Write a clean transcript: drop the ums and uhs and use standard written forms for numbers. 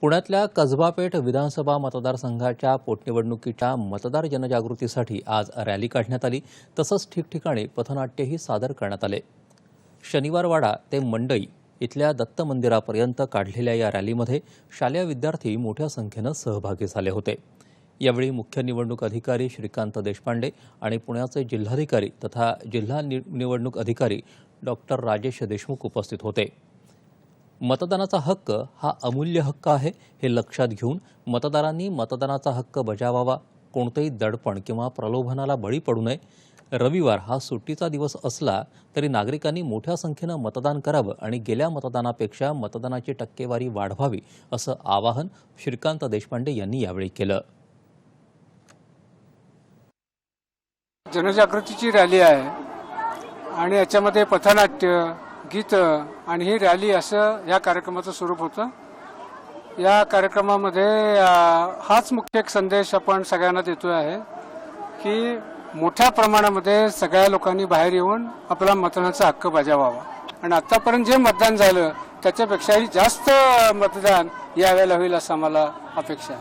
पुण्यातल्या कसबापेठ विधानसभा मतदारसंघाच्या पोटनिवडणुकीच्या मतदार जनजागृतीसाठी आज रॅली काढण्यात आली। तसंच ठिकठिकाणी पथनाट्यही सादर करण्यात आले। शनिवारवाडा ते मंडई इथल्या दत्त मंदिरापर्यंत काढलेल्या या रॅलीमध्ये शालेय विद्यार्थी मोठ्या संख्येनं सहभागी झाले होते। यावेळी मुख्य निवडणूक अधिकारी श्रीकांत देशपांडे आणि पुण्याचे जिल्हाधिकारी तथा जिल्हा निवडणूक अधिकारी डॉक्टर राजेश देशमुख उपस्थित होते। मतदानाचा हक्क हा अमूल्य हक्क आहे हे लक्षात घेऊन मतदारांनी मतदानाचा हक्क बजावावा, कोणतेही दडपण किंवा प्रलोभनाला बळी पडू नये। रविवार हा सुट्टीचा दिवस असला तरी नागरिकांनी मोठ्या संख्येनं मतदान करावं आणि गेल्या मतदानापेक्षा मतदानाची टक्केवारी वाढवावी असं आवाहन श्रीकांत देशपांडे यांनी यावेळी केलं। जनजागृतीची रॅली आहे आणि याच्यामध्ये पथनाट्य, गीत आणि ही रॅली असं या कार्यक्रमाचं स्वरूप होतं। या कार्यक्रमामध्ये हाच मुख्य एक संदेश आपण सगळ्यांना देतोय आहे की मोठ्या प्रमाणामध्ये सगळ्या लोकांनी बाहेर येऊन आपला मतदानाचा हक्क बजावावा आणि आतापर्यंत जे मतदान झालं त्याच्यापेक्षाही जास्त मतदान यावेळेला होईल असं आम्हाला अपेक्षा आहे।